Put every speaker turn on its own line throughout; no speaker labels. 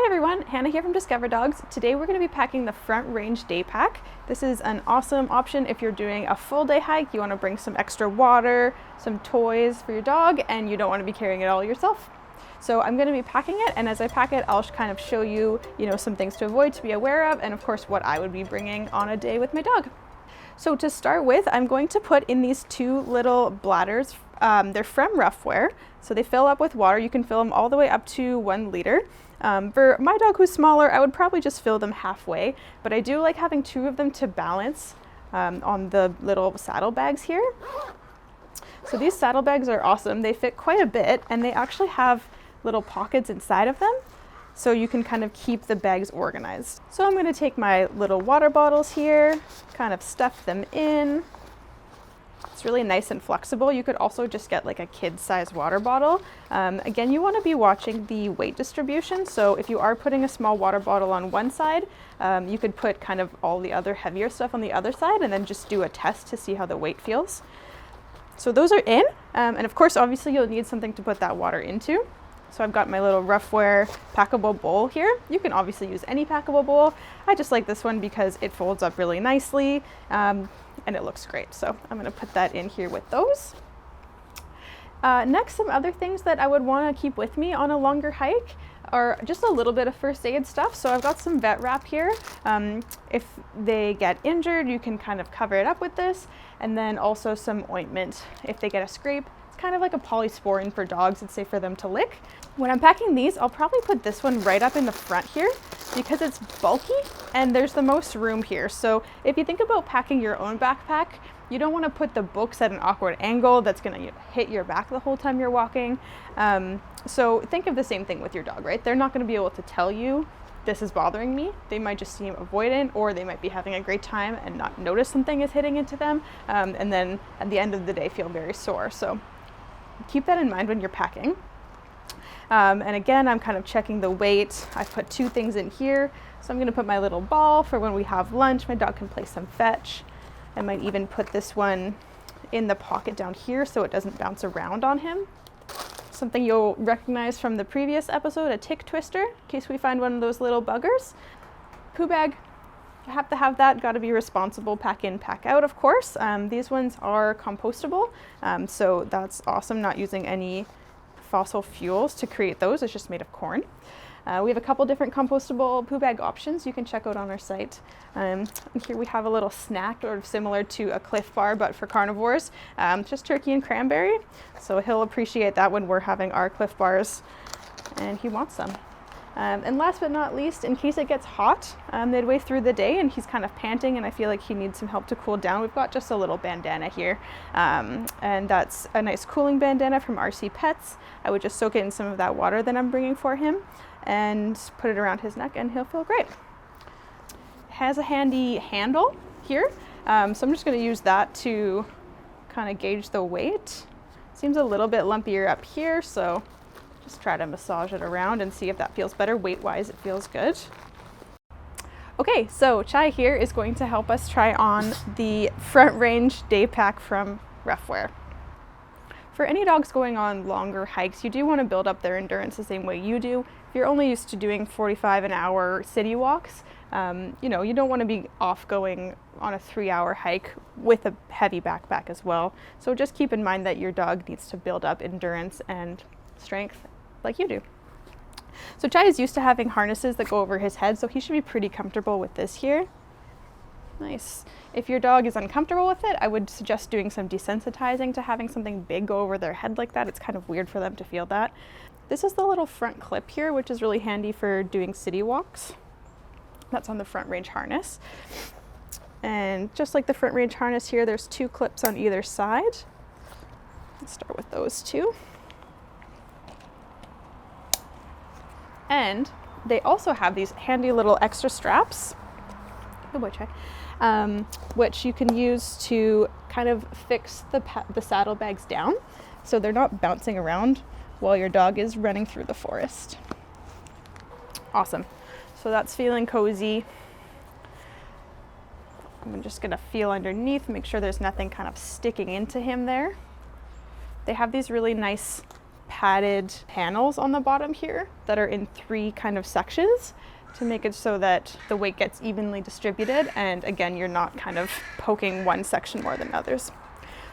everyone, Hannah here from Discover Dogs. Today we're going to be packing the Front Range Day Pack. This is an awesome option if you're doing a full day hike, you want to bring some extra water, some toys for your dog, and you don't want to be carrying it all yourself. So I'm going to be packing it, and as I pack it, I'll kind of show you, some things to avoid, to be aware of, and of course what I would be bringing on a day with my dog. So to start with, I'm going to put in these two little bladders. They're from Ruffwear, so they fill up with water. You can fill them all the way up to 1 liter. For my dog who's smaller, I would probably just fill them halfway, but I do like having 2 of them to balance on the little saddlebags here. So these saddlebags are awesome. They fit quite a bit, and they actually have little pockets inside of them, so you can kind of keep the bags organized. So I'm going to take my little water bottles here, kind of stuff them in. It's really nice and flexible. You could also just get like a kid-sized water bottle. Again, you want to be watching the weight distribution. So if you are putting a small water bottle on one side, you could put kind of all the other heavier stuff on the other side and then just do a test to see how the weight feels. So those are in, and of course, obviously you'll need something to put that water into. So I've got my little Ruffwear packable bowl here. You can obviously use any packable bowl. I just like this one because it folds up really nicely and it looks great. So I'm going to put that in here with those. Next, some other things that I would want to keep with me on a longer hike are just a little bit of first aid stuff. So I've got some vet wrap here. If they get injured, you can kind of cover it up with this, and then also some ointment if they get a scrape. Kind of like a polysporin for dogs. It's safe for them to lick. When I'm packing these, I'll probably put this one right up in the front here because it's bulky and there's the most room here. So if you think about packing your own backpack, you don't want to put the books at an awkward angle that's going to hit your back the whole time you're walking. So think of the same thing with your dog, right? They're not going to be able to tell you this is bothering me. They might just seem avoidant, or they might be having a great time and not notice something is hitting into them, and then at the end of the day feel very sore. So keep that in mind when you're packing. And again, I'm kind of checking the weight. I put 2 things in here. So I'm going to put my little ball for when we have lunch. My dog can play some fetch. I might even put this one in the pocket down here so it doesn't bounce around on him. Something you'll recognize from the previous episode, a tick twister, in case we find one of those little buggers. Poo bag. You have to have that. Got to be responsible. Pack in, pack out, of course. These ones are compostable, so that's awesome. Not using any fossil fuels to create those. It's just made of corn. We have a couple different compostable poo bag options you can check out on our site. And here we have a little snack, sort of similar to a Cliff Bar, but for carnivores. Just turkey and cranberry. So he'll appreciate that when we're having our Cliff Bars, and he wants some. And last but not least, in case it gets hot midway through the day and he's kind of panting and I feel like he needs some help to cool down, we've got just a little bandana here. And that's a nice cooling bandana from RC Pets. I would just soak it in some of that water that I'm bringing for him and put it around his neck and he'll feel great. It has a handy handle here, so I'm just going to use that to kind of gauge the weight. Seems a little bit lumpier up here, so just try to massage it around and see if that feels better. Weight-wise, it feels good. Okay, so Chai here is going to help us try on the Front Range Day Pack from Ruffwear. For any dogs going on longer hikes, you do want to build up their endurance the same way you do. If you're only used to doing 45 an hour city walks, you don't want to be off going on a 3-hour hike with a heavy backpack as well. So just keep in mind that your dog needs to build up endurance and strength like you do. So Chai is used to having harnesses that go over his head, so he should be pretty comfortable with this here. Nice. If your dog is uncomfortable with it, I would suggest doing some desensitizing to having something big go over their head like that. It's kind of weird for them to feel that. This is the little front clip here, which is really handy for doing city walks. That's on the Front Range harness. And just like the Front Range harness here, there's 2 clips on either side. Let's start with those 2. And they also have these handy little extra straps, oh boy, Chai, which you can use to kind of fix the saddlebags down so they're not bouncing around while your dog is running through the forest. Awesome. So that's feeling cozy. I'm just going to feel underneath, make sure there's nothing kind of sticking into him there. They have these really nice padded panels on the bottom here that are in 3 kind of sections to make it so that the weight gets evenly distributed, and again, you're not kind of poking one section more than others.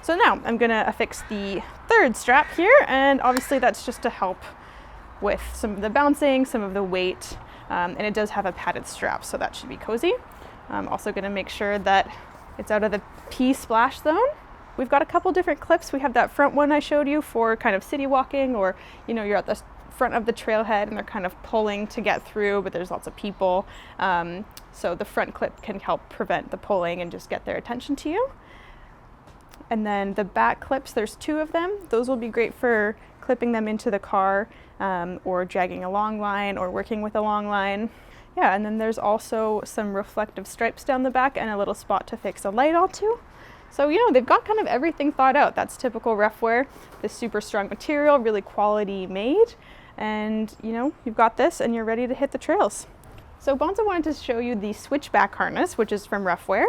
So now I'm gonna affix the 3rd strap here, and obviously that's just to help with some of the bouncing, some of the weight, and it does have a padded strap, so that should be cozy. I'm also gonna make sure that it's out of the pee splash zone. We've got a couple different clips. We have that front one I showed you for kind of city walking, or you're at the front of the trailhead and they're kind of pulling to get through, but there's lots of people. So the front clip can help prevent the pulling and just get their attention to you. And then the back clips, there's 2 of them. Those will be great for clipping them into the car, or dragging a long line or working with a long line. Yeah, and then there's also some reflective stripes down the back and a little spot to fix a light onto. So, they've got kind of everything thought out. That's typical Ruffwear, this super strong material, really quality made. And, you've got this and you're ready to hit the trails. So Bonzo wanted to show you the Switchback harness, which is from Ruffwear.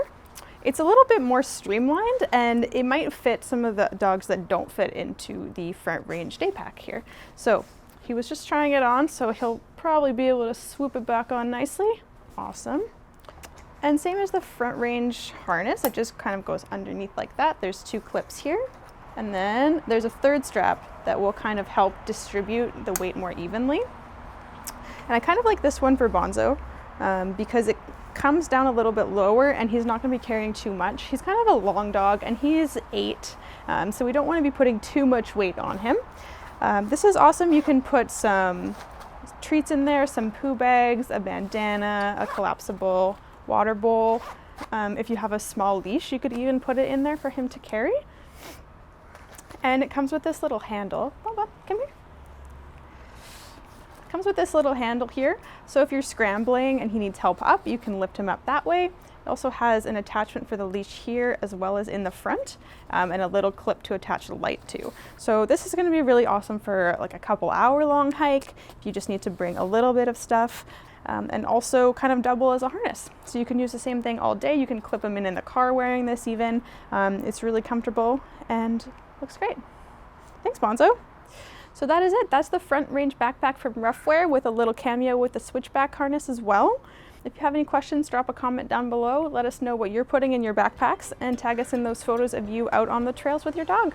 It's a little bit more streamlined, and it might fit some of the dogs that don't fit into the front range day pack here. So he was just trying it on, so he'll probably be able to swoop it back on nicely. Awesome. And same as the front range harness, it just kind of goes underneath like that. There's 2 clips here. And then there's a 3rd strap that will kind of help distribute the weight more evenly. And I kind of like this one for Bonzo because it comes down a little bit lower and he's not going to be carrying too much. He's kind of a long dog and he's 8, so we don't want to be putting too much weight on him. This is awesome. You can put some treats in there, some poo bags, a bandana, a collapsible water bowl. If you have a small leash, you could even put it in there for him to carry. And it comes with this little handle. Baba, come here. It comes with this little handle here. So if you're scrambling and he needs help up, you can lift him up that way. It also has an attachment for the leash here as well as in the front, and a little clip to attach the light to. So this is going to be really awesome for like a couple hour long hike if you just need to bring a little bit of stuff. And also kind of double as a harness. So you can use the same thing all day. You can clip them in the car wearing this even. It's really comfortable and looks great. Thanks, Bonzo. So that is it. That's the front range backpack from Ruffwear with a little cameo with the Switchback harness as well. If you have any questions, drop a comment down below. Let us know what you're putting in your backpacks and tag us in those photos of you out on the trails with your dog.